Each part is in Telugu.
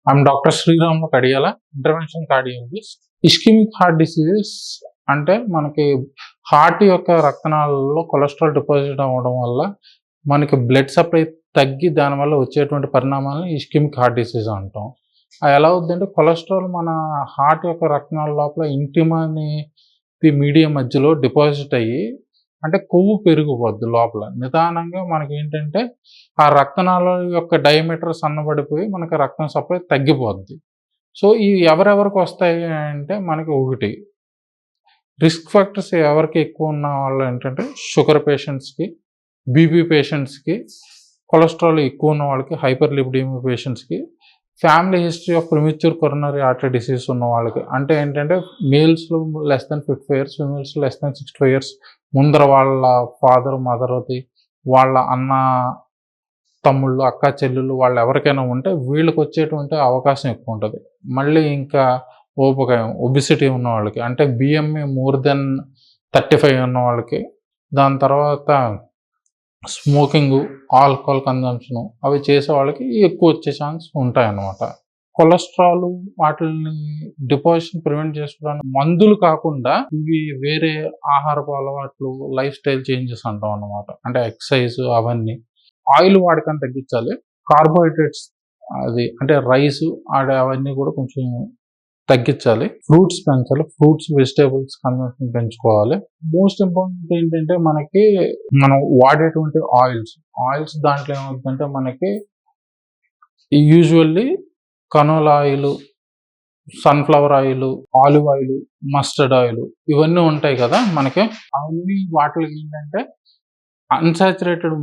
I'm Dr. Sriram Kadiyala, intervention cardiologist. Ischaemic heart diseases అంటే మనకి హార్ట్ యొక్క రక్తనాళాలలో కొలెస్ట్రాల్ డిపాజిట్ అవ్వడం వల్ల మనకి బ్లడ్ సప్లై తగ్గి దానివల్ల వచ్చేటువంటి పరిణామాలను ఇస్కిమిక్ హార్ట్ డిసీజ్ అంటాం. అది ఎలా అవుద్దంటే కొలెస్ట్రాల్ మన హార్ట్ యొక్క రక్తనాళ లోపల ఇంటిమా అనేది మీడియం మధ్యలో డిపాజిట్ అయ్యి అంటే కొవ్వు పెరిగిపోద్ది లోపల. నిదానంగా మనకేంటంటే ఆ రక్తనాళాల యొక్క డయామీటర్ సన్నబడిపోయి మనకి రక్తం సప్లై తగ్గిపోద్ది. సో ఇవి ఎవరెవరికి వస్తాయి అంటే మనకి ఒకటి రిస్క్ ఫ్యాక్టర్స్ ఎవరికి ఎక్కువ ఉన్న వాళ్ళు ఏంటంటే షుగర్ పేషెంట్స్కి, బీపీ పేషెంట్స్కి, కొలెస్ట్రాల్ ఎక్కువ ఉన్న వాళ్ళకి, హైపర్ లిపిడెమియా పేషెంట్స్కి, family history of premature coronary artery disease ఉన్న వాళ్ళకి. అంటే ఏంటంటే మేల్స్లో లెస్ దెన్ 55 years, ఫిమేల్స్లో లెస్ దెన్ 65 years ముందర వాళ్ళ ఫాదర్ మదర్ది, వాళ్ళ అన్న తమ్ముళ్ళు, అక్క చెల్లెళ్ళు వాళ్ళు ఎవరికైనా ఉంటే వీళ్ళకి వచ్చేటువంటి అవకాశం ఎక్కువ ఉంటుంది. మళ్ళీ ఇంకా ఊబకాయం, ఒబిసిటీ ఉన్న వాళ్ళకి, అంటే బిఎంఐ మోర్ దెన్ 35 ఉన్న వాళ్ళకి, దాని తర్వాత స్మోకింగు, ఆల్కహాల్ కన్జంప్షను అవి చేసే వాళ్ళకి ఎక్కువ వచ్చే ఛాన్స్ ఉంటాయన్నమాట. కొలెస్ట్రాల్ వాటిని డిపాజిషన్ ప్రివెంట్ చేసుకోవడానికి మందులు కాకుండా ఇవి వేరే ఆహారపు అలవాట్లు, లైఫ్ స్టైల్ చేంజెస్ అంటాం అన్నమాట. అంటే ఎక్సర్సైజ్ అవన్నీ. ఆయిల్ వాడకాన్ని తగ్గించాలి. కార్బోహైడ్రేట్స్ అది అంటే రైస్ అవన్నీ కూడా కొంచెం తగ్గించాలి. ఫ్రూట్స్ పెంచాలి. ఫ్రూట్స్, వెజిటేబుల్స్ కన్సంప్షన్ పెంచుకోవాలి. మోస్ట్ ఇంపార్టెంట్ ఏంటంటే మనకి మనం వాడేటువంటి ఆయిల్స్ దాంట్లో ఏమవుతుందంటే మనకి usually canola oil, sunflower oil, olive oil, mustard oil ఇవన్నీ ఉంటాయి కదా మనకి. అవన్నీ వాటికి ఏంటంటే unsaturated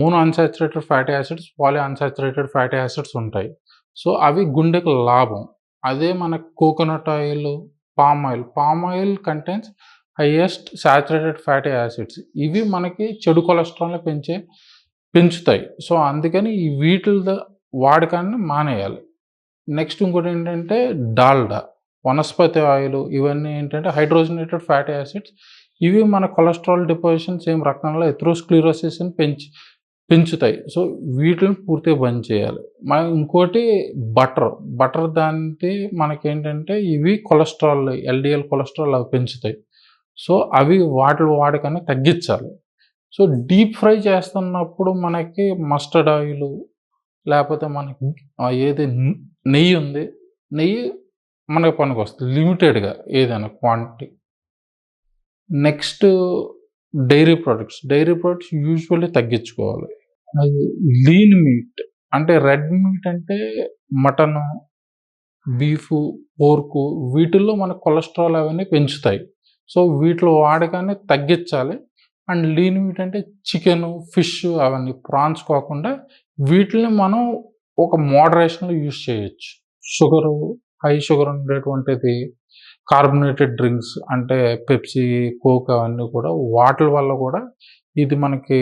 mono unsaturated fatty acids, poly unsaturated fatty acids ఉంటాయి. సో అవి గుండెకు లాభం. అదే మనకు coconut oil, palm oil contents highest saturated fatty acids. ఇవి మనకి చెడు కొలెస్ట్రాల్ని పెంచుతాయి. సో అందుకని ఈ వీటిల వాడకాన్ని మానేయాలి. నెక్స్ట్ ఇంకోటి ఏంటంటే డాల్డా, వనస్పతి ఆయిల్ ఇవన్నీ ఏంటంటే హైడ్రోజనేటెడ్ ఫ్యాటీ యాసిడ్స్. ఇవి మన కొలెస్ట్రాల్ డిపాజిషన్ సేమ్ రక్తంలో ఎథెరోస్క్లెరోసిస్ని పెంచుతాయి. సో వీటిని పూర్తిగా బంద్ చేయాలి. ఇంకోటి బటర్ దానికి మనకేంటంటే ఇవి కొలెస్ట్రాల్, ఎల్డిఎల్ కొలెస్ట్రాల్ అవి పెంచుతాయి. సో అవి వాటి వాడకాన్ని తగ్గించాలి. సో డీప్ ఫ్రై చేస్తున్నప్పుడు మనకి మస్టర్డ్ ఆయిల్ లేకపోతే మనకి ఏది నెయ్యి ఉంది, నెయ్యి మనకి పనికొస్తుంది లిమిటెడ్గా ఏదైనా quantity. Next dairy products usually తగ్గించుకోవాలి. అది లీన్ మీట్ అంటే రెడ్ మీట్ అంటే మటను, బీఫు, పోర్కు వీటిల్లో మన కొలెస్ట్రాల్ అవన్నీ పెంచుతాయి. సో వీటిలో వాడకాన్ని తగ్గించాలి. అండ్ లీన్ మీట్ అంటే చికెను, ఫిష్ అవన్నీ ప్రాన్స్ కాకుండా వీటిని మనం ఒక మోడరేషన్లో యూజ్ చేయొచ్చు. హై షుగర్ ఉండేటువంటిది, కార్బోనేటెడ్ డ్రింక్స్ అంటే పెప్సీ, కోక్ అవన్నీ కూడా వాటి వల్ల కూడా ఇది మనకి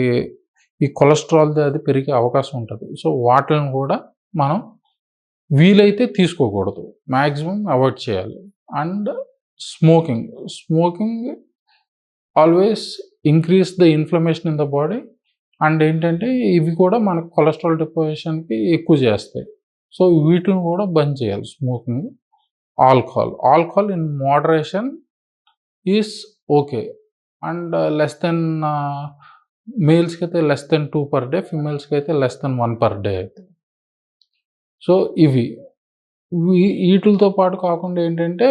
ఈ కొలెస్ట్రాల్ది అది పెరిగే అవకాశం ఉంటుంది. సో వాటిని కూడా మనం వీలైతే తీసుకోకూడదు, మ్యాక్సిమం అవాయిడ్ చేయాలి. And smoking always increase the inflammation in the body. And ఏంటంటే ఇవి కూడా మనకు కొలెస్ట్రాల్ డిపాజిషన్కి ఎక్కువ చేస్తాయి. సో వీటిని కూడా బంద్ చేయాలి. Smoking, alcohol in moderation is okay. And less than మేల్స్కి అయితే లెస్ దెన్ 2 per day, ఫిమేల్స్కి అయితే లెస్ దెన్ 1 per day అయితే. సో వీటితో పాటు కాకుండా ఏంటంటే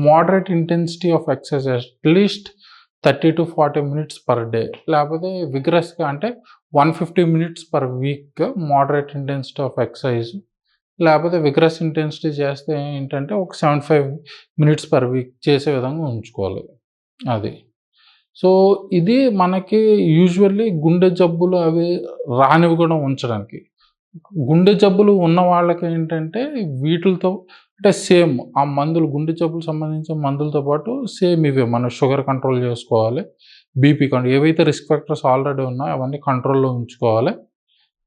moderate intensity of exercise at least 30 to 40 minutes per day, లేకపోతే విగ్రస్గా అంటే 150 minutes per week moderate intensity of exercise, లేకపోతే విగ్రస్ ఇంటెన్సిటీ చేస్తే ఏంటంటే ఒక 75 minutes per week చేసే విధంగా ఉంచుకోవాలి. అది. సో ఇది మనకి యూజువల్లీ గుండె జబ్బులు అవి రానివ్వకుండా ఉంచడానికి. గుండె జబ్బులు ఉన్న వాళ్ళకి ఏంటంటే వీటితో అంటే సేమ్ ఆ మందులు, గుండె జబ్బులకు సంబంధించిన మందులతో పాటు సేమ్ ఇవే మనం షుగర్ కంట్రోల్ చేసుకోవాలి, బీపీ కంట్రోల్, ఏవైతే రిస్క్ ఫ్యాక్టర్స్ ఆల్రెడీ ఉన్నాయో అవన్నీ కంట్రోల్లో ఉంచుకోవాలి.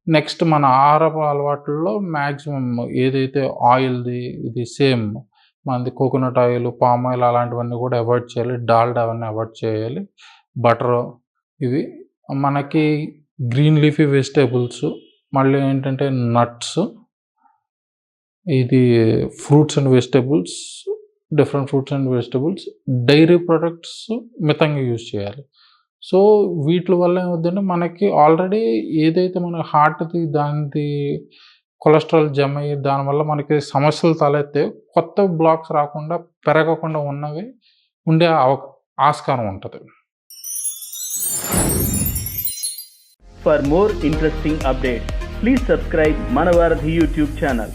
నెక్స్ట్ మన ఆహారపు అలవాట్లలో మ్యాక్సిమం ఏదైతే ఆయిల్ది ఇది సేమ్ మనది కోకోనట్ ఆయిల్, పామ్ ఆయిల్ అలాంటివన్నీ కూడా అవాయిడ్ చేయాలి. డాల్డా అవన్నీ అవాయిడ్ చేయాలి. బటర్ ఇవి మనకి గ్రీన్ లీఫీ వెజిటేబుల్స్, మళ్ళీ ఏంటంటే నట్స్, ఇది fruits and vegetables, different fruits and vegetables, dairy products మితంగా యూజ్ చేయాలి. సో వీటి వల్ల ఏమవుద్దంటే మనకి ఆల్రెడీ ఏదైతే మన హార్ట్‌ది దానిది కొలెస్ట్రాల్ జమ అయ్యి దానివల్ల మనకి సమస్యలు తలెత్తే కొత్త బ్లాక్స్ రాకుండా, పెరగకుండా ఉన్నవి ఉండే ఆస్కారం ఉంటది. For more interesting updates, please subscribe Manavarathi YouTube channel.